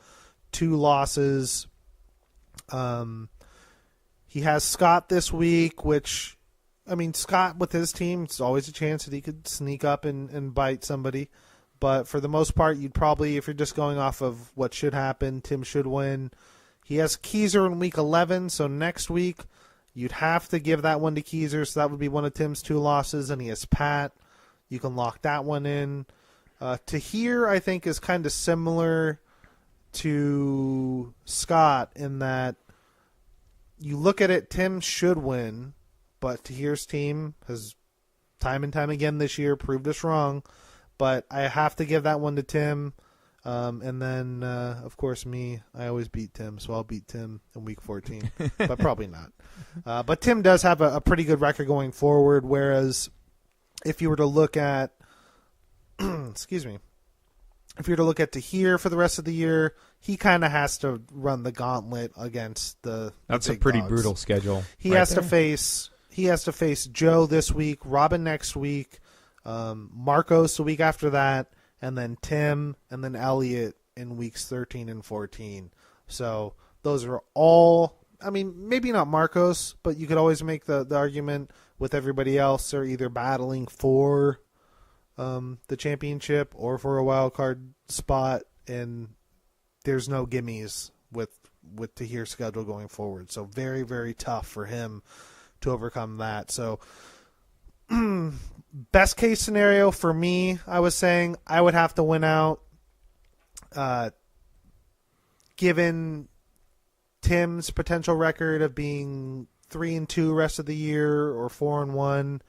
2 losses. He has Scott this week, which, I mean, Scott with his team, it's always a chance that he could sneak up and bite somebody. But for the most part, you'd probably, if you're just going off of what should happen, Tim should win. He has Keyser in week 11, so next week you'd have to give that one to Keyser, so that would be one of Tim's 2 losses, and he has Pat. You can lock that one in. Tahir, I think, is kind of similar to Scott in that you look at it, Tim should win, but Tahir's team has time and time again this year proved us wrong. But I have to give that one to Tim. And then, of course, me. I always beat Tim, so I'll beat Tim in week 14. But probably not. But Tim does have a pretty good record going forward, whereas if you were to look at excuse me, if you're to look at Tahir for the rest of the year, he kind of has to run the gauntlet against the That's a big pretty dogs. brutal schedule. He right has there. to face Joe this week, Robin next week, Marcos the week after that, and then Tim, and then Elliott in weeks 13 and 14. So those are all, I mean, maybe not Marcos, but you could always make the argument with everybody else. They're either battling for the championship or for a wild card spot, and there's no gimmies with Tahir's schedule going forward. So very, very tough for him to overcome that. So best case scenario for me, I was saying I would have to win out. Given Tim's potential record of being 3-2 rest of the year or 4-1,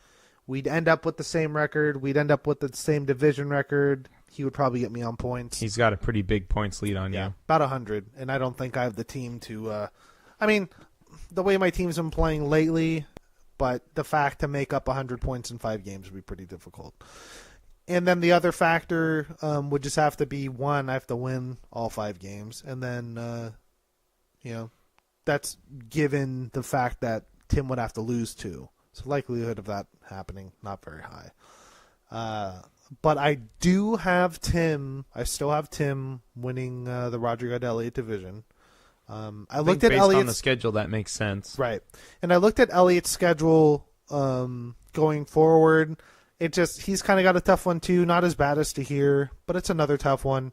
we'd end up with the same record. We'd end up with the same division record. He would probably get me on points. He's got a pretty big points lead on you. About 100, and I don't think I have the team to. I mean, the way my team's been playing lately, but the fact to make up 100 points in 5 games would be pretty difficult. And then the other factor would just have to be, one, I have to win all 5 games, and then that's given the fact that Tim would have to lose 2. So likelihood of that happening, not very high. But I do have Tim. I still have Tim winning the Roger Goodell Elliott division. I looked at based Elliott's on the schedule. That makes sense. right, and I looked at Elliott's schedule going forward. He's kind of got a tough one too. Not as bad as Tahir, but it's another tough one.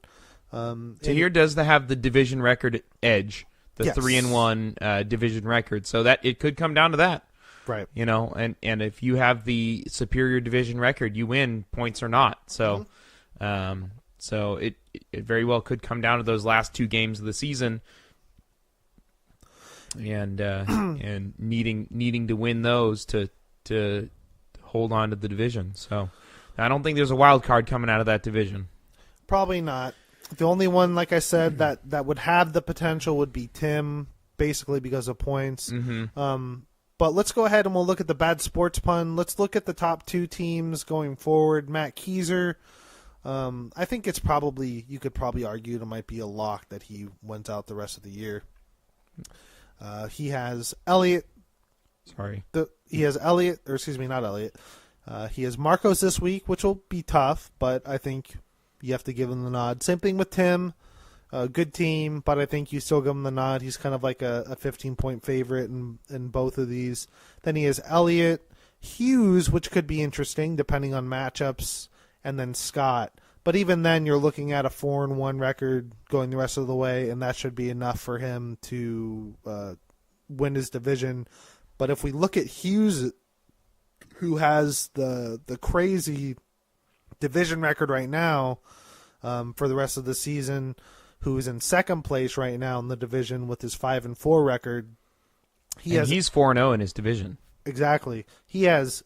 Tahir does have the division record edge, the Yes. 3-1 division record, so that it could come down to that. Right. And if you have the superior division record, you win, points or not. So, so it very well could come down to those last 2 games of the season, and and needing to win those to hold on to the division. So, I don't think there's a wild card coming out of that division. Probably not. The only one, like I said, that would have the potential would be Tim, basically because of points. But let's go ahead and we'll look at the bad sports pun. Let's look at the top 2 teams going forward. Matt Kieser, I think it's probably, you could probably argue it might be a lock that he wins out the rest of the year. He has Elliott. Sorry. He has Elliott, or excuse me, not Elliott. He has Marcos this week, which will be tough, but I think you have to give him the nod. Same thing with Tim. Good team, but I think you still give him the nod. He's kind of like a 15-point favorite in both of these. Then he has Elliott, Hughes, which could be interesting depending on matchups, and then Scott. But even then, you're looking at a 4-1 record going the rest of the way, and that should be enough for him to win his division. But if we look at Hughes, who has the crazy division record right now for the rest of the season, who is in second place right now in the division with his 5-4 record. He's 4-0 in his division. Exactly. He has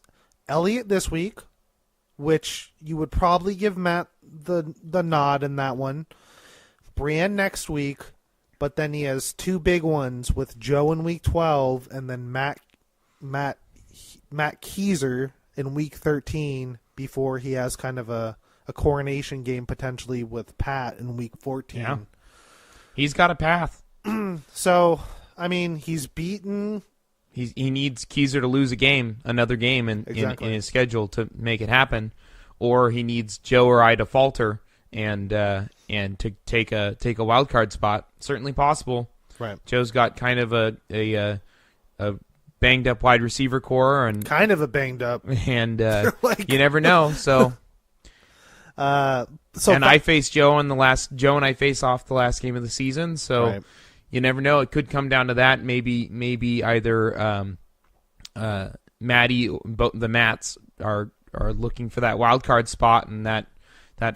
Elliott this week, which you would probably give Matt the nod in that one. Brienne next week, but then he has 2 big ones with Joe in week 12 and then Matt Kieser in week 13 before he has kind of a coronation game potentially with Pat in week 14. Yeah. He's got a path. So, I mean, he's beaten. He needs Kieser to lose another game in his schedule to make it happen, or he needs Joe or I to falter and to take a wild card spot. Certainly possible. Right. Joe's got kind of a banged up wide receiver core and kind of a banged up, and like... you never know. So. I faced Joe and I face off the last game of the season, so right. You never know. It could come down to that. Maybe either Matty, both the Mats are looking for that wild card spot, and that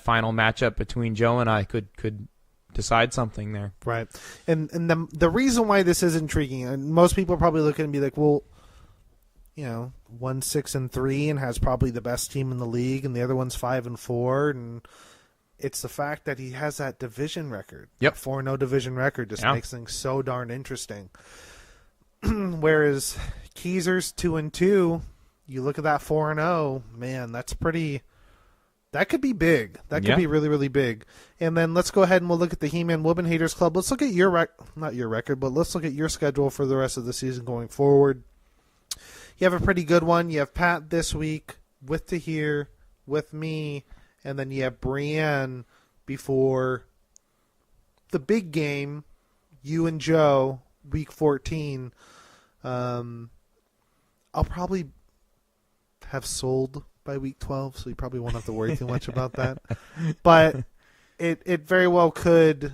final matchup between Joe and I could decide something there. Right. And the reason why this is intriguing, and most people are probably looking and be like, well, 1-6-3 and has probably the best team in the league, and the other one's 5-4, and it's the fact that he has that division record. Yep. 4-0 division record just makes things so darn interesting. Whereas Kieser's 2-2, you look at that 4-0, man, that's pretty That could be big. That could be really, really big. And then let's go ahead and we'll look at the He-Man Woman Haters Club. Let's look at not your record, but let's look at your schedule for the rest of the season going forward. You have a pretty good one. You have Pat this week with Tahir, with me, and then you have Brienne before the big game, you and Joe, week 14. I'll probably have sold by week 12, so you probably won't have to worry too much about that. But it very well could,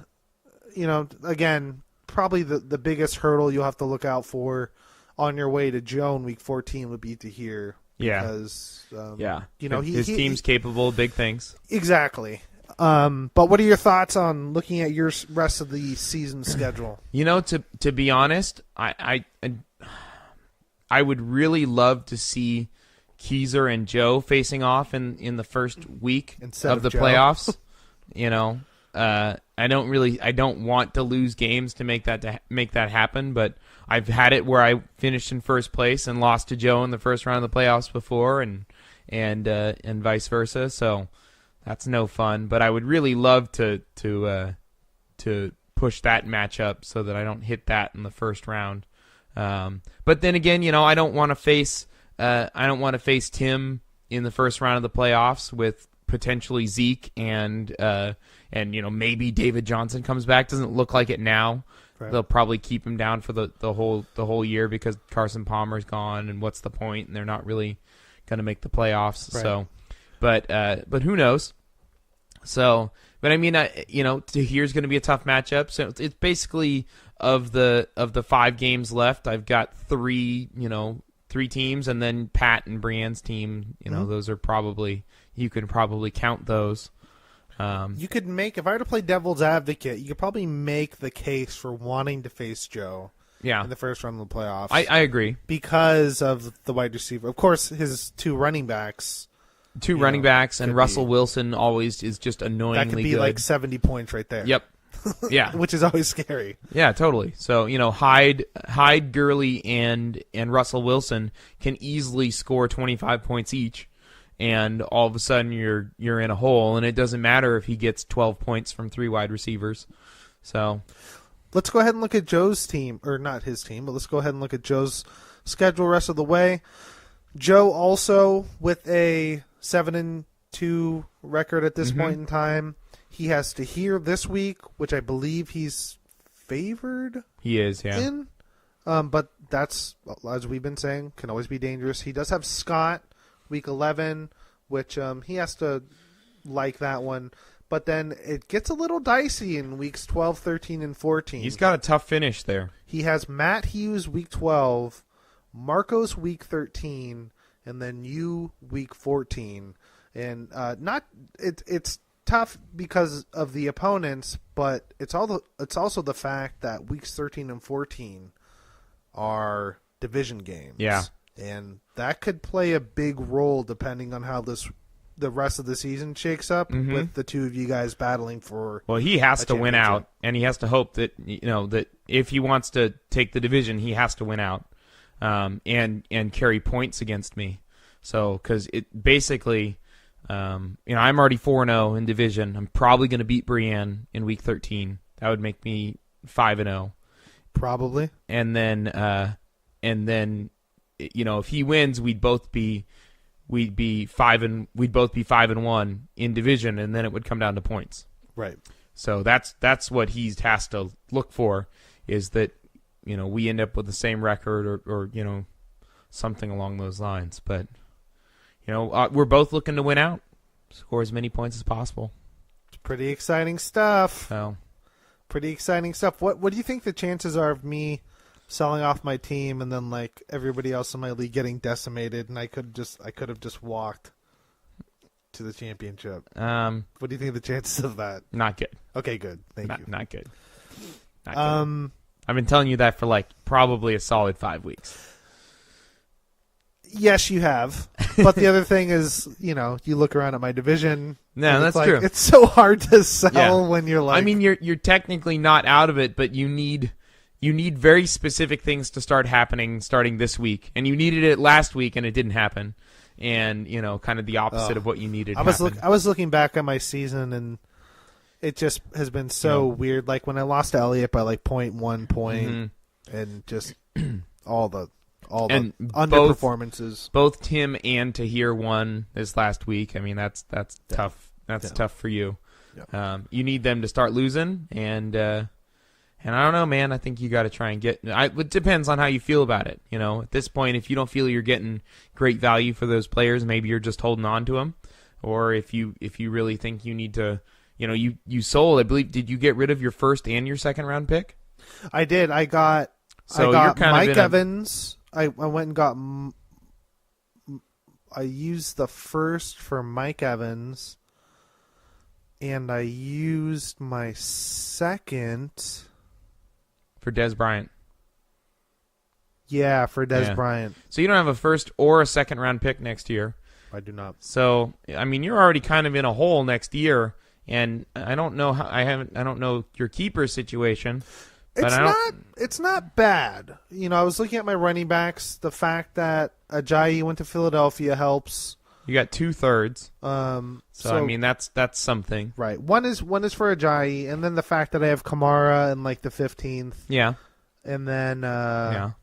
again, probably the biggest hurdle you'll have to look out for on your way to Joe in week 14 would be to hear. Yeah. Because, his team's capable of big things. Exactly. But what are your thoughts on looking at your rest of the season schedule? To be honest, I would really love to see Keezer and Joe facing off in the first week of the playoffs. I don't want to lose games to make that happen, but I've had it where I finished in first place and lost to Joe in the first round of the playoffs before, and vice versa. So that's no fun. But I would really love to push that matchup so that I don't hit that in the first round. But then again, I don't want to face Tim in the first round of the playoffs with potentially Zeke and maybe David Johnson comes back. Doesn't look like it now. Right. They'll probably keep him down for the whole year because Carson Palmer's gone, and what's the point? And they're not really going to make the playoffs. Right. So, but who knows? So, but I mean, Tahir's going to be a tough matchup. So it's basically of the 5 games left, I've got 3 teams, and then Pat and Brienne's team. Those are probably, you can probably count those. You could make, if I were to play devil's advocate, you could probably make the case for wanting to face Joe in the first round of the playoffs. I agree. Because of the wide receiver. Of course, his 2 running backs. And Russell Wilson always is just annoyingly good. That could be like 70 points right there. Yep. Yeah. Which is always scary. Yeah, totally. So, Hyde, Gurley, and Russell Wilson can easily score 25 points each. And all of a sudden you're in a hole, and it doesn't matter if he gets 12 points from 3 wide receivers. So let's go ahead and look at Joe's team, or not his team, but let's go ahead and look at Joe's schedule rest of the way. Joe also with a 7-2 record at this point in time. He has Tahir this week, which I believe he's favored. He is, yeah. But that's, as we've been saying, can always be dangerous. He does have Scott week 11, which he has to like that one. But then it gets a little dicey in weeks 12, 13, and 14. He's got a tough finish there. He has Matt Hughes week 12, Marcos week 13, and then you week 14. And it's tough because of the opponents, but it's also the fact that weeks 13 and 14 are division games. Yeah. And that could play a big role depending on how the rest of the season shakes up with the 2 of you guys battling for. Well, he has to win out, and he has to hope that that if he wants to take the division, he has to win out, and carry points against me. So because it basically, I'm already 4-0 in division. I'm probably going to beat Brienne in week 13. That would make me 5-0, probably. And then if he wins, we'd both be 5-1 in division, and then it would come down to points. Right. So that's what he has to look for, is that we end up with the same record or something along those lines. But we're both looking to win out, score as many points as possible. It's pretty exciting stuff. So pretty exciting stuff. What do you think the chances are of me selling off my team and then like everybody else in my league getting decimated, and I could have just walked to the championship? What do you think of the chances of that? Not good. Okay, good. Thank you. Not good. Not good. I've been telling you that for like probably a solid 5 weeks. Yes, you have. But the other thing is, you look around at my division. No, that's like, true. It's so hard to sell when you're like. I mean, you're technically not out of it, but you need very specific things to start happening starting this week, and you needed it last week, and it didn't happen. and kind of the opposite of what you needed. I was looking back at my season, and it just has been so weird. Like when I lost to Elliott by like 0.1 point, and just all the underperformances. Both Tim and Tahir won this last week. I mean, that's tough. That's tough for you. Yeah. You need them to start losing, and I don't know, man. I think you got to try and get. It depends on how you feel about it. At this point, if you don't feel you're getting great value for those players, maybe you're just holding on to them. Or if you really think you need to, you sold. I believe. Did you get rid of your first and your second round pick? I did. I got Mike Evans. I went and got. I used the first for Mike Evans, and I used my second. For Des Bryant. Yeah, for Des Bryant. So you don't have a first or a second round pick next year. I do not. So I mean, you're already kind of in a hole next year, and I don't know how I don't know your keeper situation. It's not bad. I was looking at my running backs. The fact that Ajayi went to Philadelphia helps. You got 2/3. So I mean that's something. Right. One is for Ajayi, and then the fact that I have Kamara in like the 15th. Yeah. And then the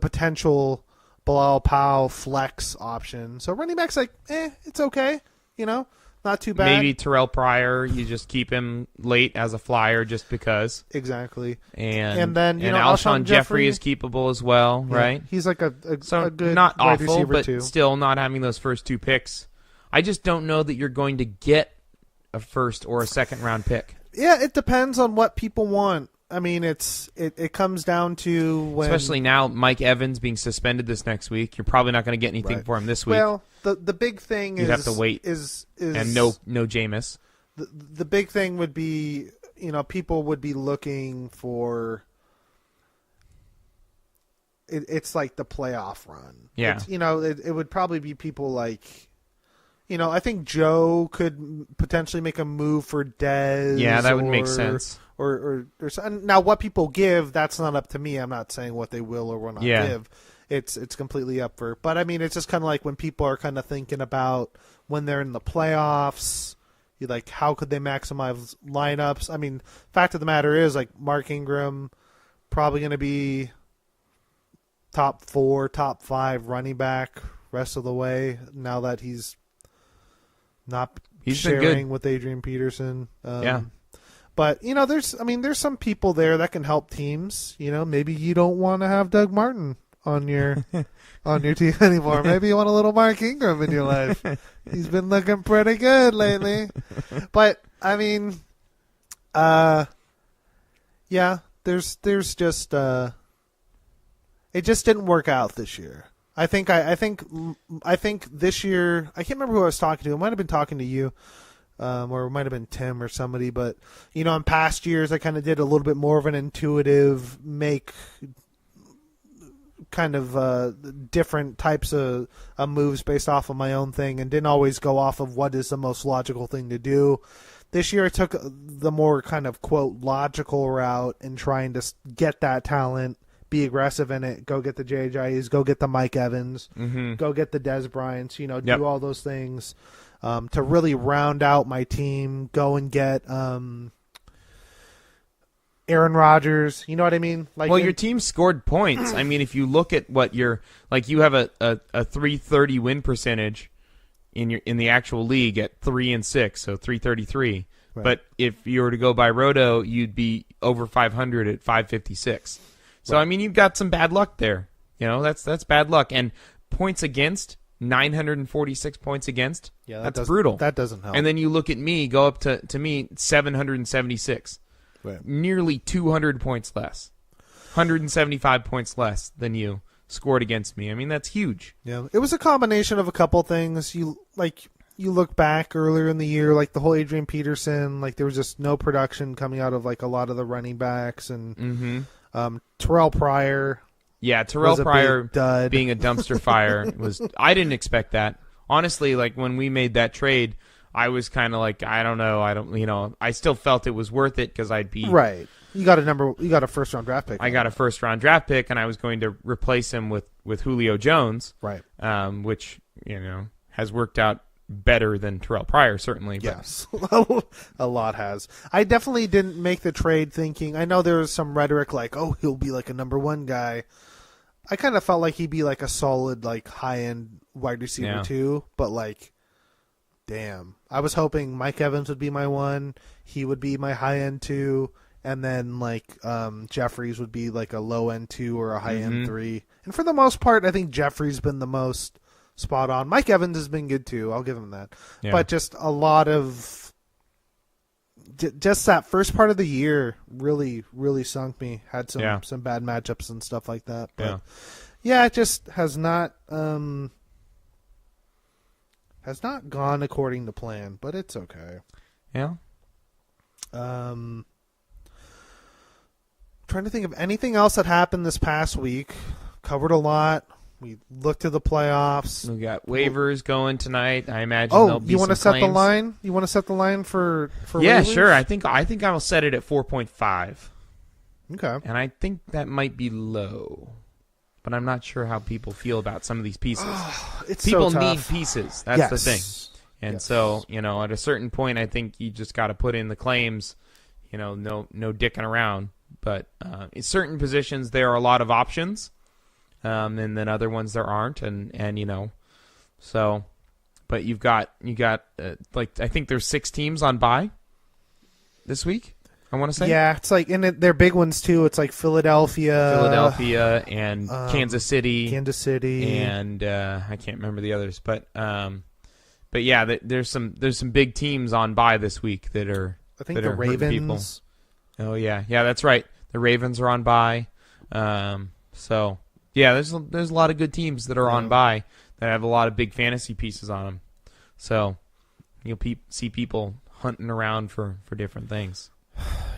potential Bilal Powell flex option. So running back's like, it's okay. Not too bad. Maybe Terrell Pryor, you just keep him late as a flyer just because. Exactly. And then Alshon Jeffrey is keepable as well, right? He's like a good not wide awful, receiver but too. Still not having those first two picks. I just don't know that you're going to get a first or a second round pick. Yeah, it depends on what people want. I mean, it comes down to when... Especially now, Mike Evans being suspended this next week. You're probably not going to get anything for him this week. Well, the big thing You'd have to wait. And no Jameis. The big thing would be, people would be looking for... It's like the playoff run. Yeah. It would probably be people like... I think Joe could potentially make a move for Dez. Yeah, that would make sense. Or now, what people give, that's not up to me. I'm not saying what they will or will not give. It's completely up for. But I mean, it's just kind of like when people are kind of thinking about when they're in the playoffs, how could they maximize lineups? I mean, fact of the matter is, like Mark Ingram, probably going to be top 4, top 5 running back rest of the way. Now that he's not sharing with Adrian Peterson. But, there's some people there that can help teams. Maybe you don't want to have Doug Martin on your team anymore. Maybe you want a little Mark Ingram in your life. He's been looking pretty good lately. But, I mean, there's just it just didn't work out this year. I think this year, I can't remember who I was talking to. I might have been talking to you. Or it might have been Tim or somebody, but in past years I kind of did a little bit more of an intuitive kind of different types of moves based off of my own thing, and didn't always go off of what is the most logical thing to do. This year I took the more kind of quote logical route in trying to get that talent, be aggressive in it, go get the JJs, go get the Mike Evans, go get the Des Bryants, do all those things. To really round out my team, go and get Aaron Rodgers. You know what I mean? Your team scored points. I mean, if you look at what you have a 330 win percentage in the actual league at 3-6, so 333. Right. But if you were to go by Roto, you'd be over 500 at 556. So I mean, you've got some bad luck there. That's bad luck. And points against. 946 points against. Yeah, that's brutal. That doesn't help. And then you look at me, go up to me 776. Right. Nearly 200 points less. 175 points less than you scored against me. I mean, that's huge. Yeah. It was a combination of a couple things. You look back earlier in the year, like the whole Adrian Peterson, there was just no production coming out of a lot of the running backs, and Terrell Pryor. Yeah, Terrell Pryor being a dumpster fire was. I didn't expect that. Honestly, when we made that trade, I was kind of like, I don't know, I still felt it was worth it because I'd be You got a first round draft pick. I got a first round draft pick, and I was going to replace him with Julio Jones, right? Which has worked out better than Terrell Pryor, certainly. But. Yes, a lot has. I definitely didn't make the trade thinking. I know there was some rhetoric like, "Oh, he'll be like a number one guy." I kind of felt like he'd be like a solid, like high end wide receiver too. But like, damn, I was hoping Mike Evans would be my one. He would be my high end two, and then like Jeffries would be like a low end two or a high end three. And for the most part, I think Jeffries been the most spot on. Mike Evans has been good too. I'll give him that. Yeah. But just a lot of just that first part of the year really, really sunk me. Had some bad matchups and stuff like that. But it just has not gone according to plan. But it's okay. Yeah. Trying to think of anything else that happened this past week. Covered a lot. We looked to the playoffs. We got waivers going tonight. I imagine there'll be you want to set claims. the line? You want to set the line for Yeah, waivers? sure. I think I will set it at 4.5. Okay. And I think that might be low. But I'm not sure how people feel about some of these pieces. People so need tough. pieces. That's the thing. And so, at a certain point, I think you just got to put in the claims, no dicking around. But in certain positions, there are a lot of options. And then other ones there aren't, and so, but you got like I think there's 6 teams on bye this week. I want to say it's like they're big ones too. It's like Philadelphia, and Kansas City, and I can't remember the others, but yeah, there's some big teams on bye this week that are I think the Ravens. People. Oh yeah, that's right. The Ravens are on bye, so. Yeah, there's a lot of good teams that are on bye that have a lot of big fantasy pieces on them. So you'll see people hunting around for different things.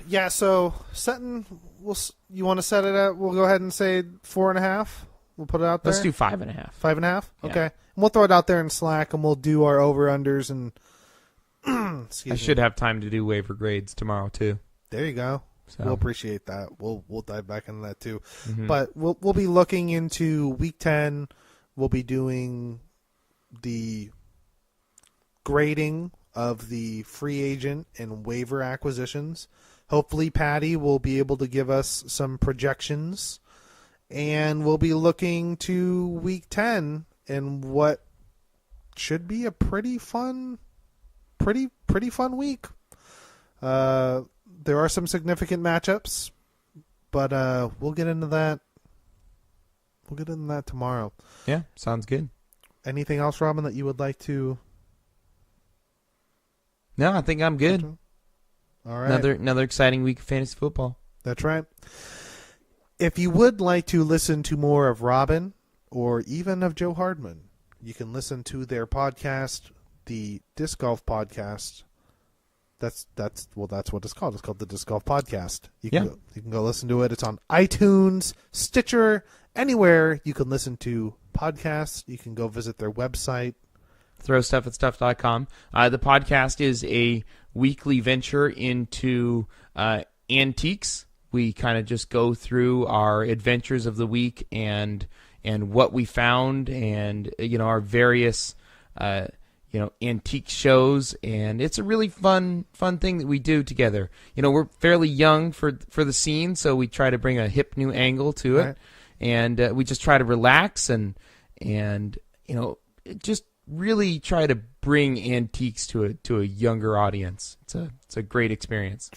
Yeah, so you want to set it at, we'll go ahead and say 4.5? We'll put it out there? Let's do 5.5. 5.5? Yeah. Okay. And we'll throw it out there in Slack, and we'll do our over-unders. And I should have time to do waiver grades tomorrow, too. There you go. So. We'll appreciate that. We'll dive back into that too. Mm-hmm. But we'll be looking into week 10. We'll be doing the grading of the free agent and waiver acquisitions. Hopefully Patty will be able to give us some projections, and we'll be looking to week 10 and what should be a pretty fun week. There are some significant matchups, but we'll get into that. We'll get into that tomorrow. Yeah, sounds good. Anything else, Robin, that you would like to? No, I think I'm good. All right. Another exciting week of fantasy football. That's right. If you would like to listen to more of Robin or even of Joe Hardman, you can listen to their podcast, the Disc Golf Podcast. That's what it's called. It's called the Disc Golf Podcast. You can go listen to it. It's on iTunes, Stitcher, anywhere you can listen to podcasts. You can go visit their website. throwstuff@stuff.com. The podcast is a weekly venture into antiques. We kind of just go through our adventures of the week and what we found, and our various antique shows, and it's a really fun thing that we do together. We're fairly young for the scene, so we try to bring a hip new angle to it, right. And we just try to relax and just really try to bring antiques to a younger audience. It's a great experience.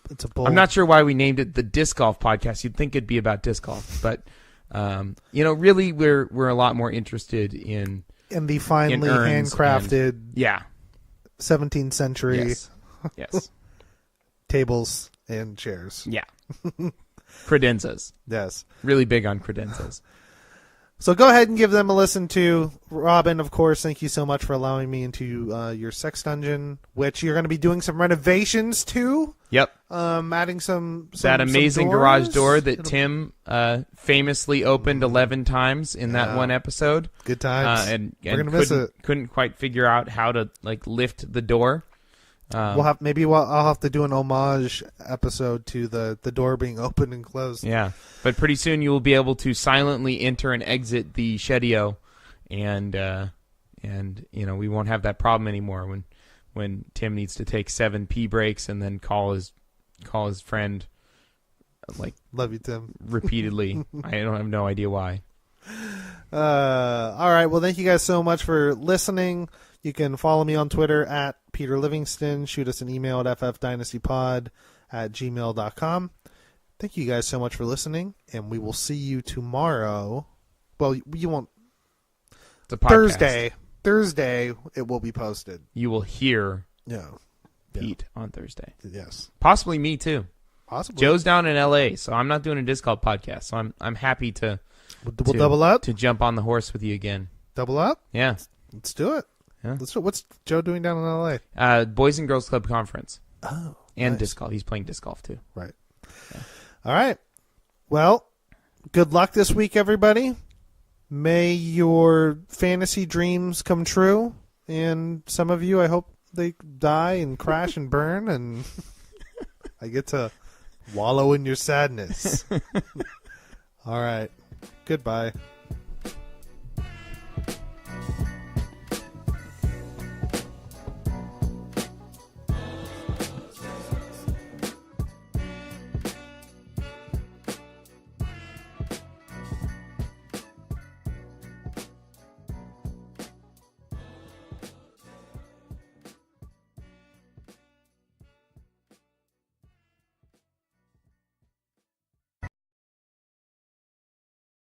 It's a bold. I'm not sure why we named it the Disc Golf Podcast. You'd think it'd be about disc golf, but really we're a lot more interested in the finely handcrafted 17th century yes. tables and chairs. Yeah. Credenzas. Yes. Really big on credenzas. So go ahead and give them a listen to. Robin, of course, thank you so much for allowing me into your sex dungeon, which you're going to be doing some renovations to. Yep. Adding some that amazing some garage door that Tim famously opened 11 times in that one episode. Good times. And we're going to miss it. Couldn't quite figure out how to lift the door. I'll have to do an homage episode to the door being open and closed. Yeah, but pretty soon you will be able to silently enter and exit the Shedio, and we won't have that problem anymore when Tim needs to take 7 pee breaks and then call his friend, like, love you, Tim, repeatedly. I don't have no idea why. All right. Well, thank you guys so much for listening. You can follow me on Twitter at Peter Livingston. Shoot us an email at ffdynastypod@gmail.com. Thank you guys so much for listening, and we will see you tomorrow. Well, you won't. It's a podcast. Thursday, it will be posted. You will hear Yeah. Pete on Thursday. Yes. Possibly me too. Possibly. Joe's down in LA, so I'm not doing a disc golf podcast. So I'm happy to We'll double up. to jump on the horse with you again. Double up. Yeah. Let's do it. Yeah. What's Joe doing down in LA? Boys and Girls Club Conference. Oh, And nice. disc golf. He's playing disc golf too. Right. Yeah. All right. Well, good luck this week, everybody. May your fantasy dreams come true. And some of you, I hope they die and crash and burn, and I get to wallow in your sadness. All right. Goodbye.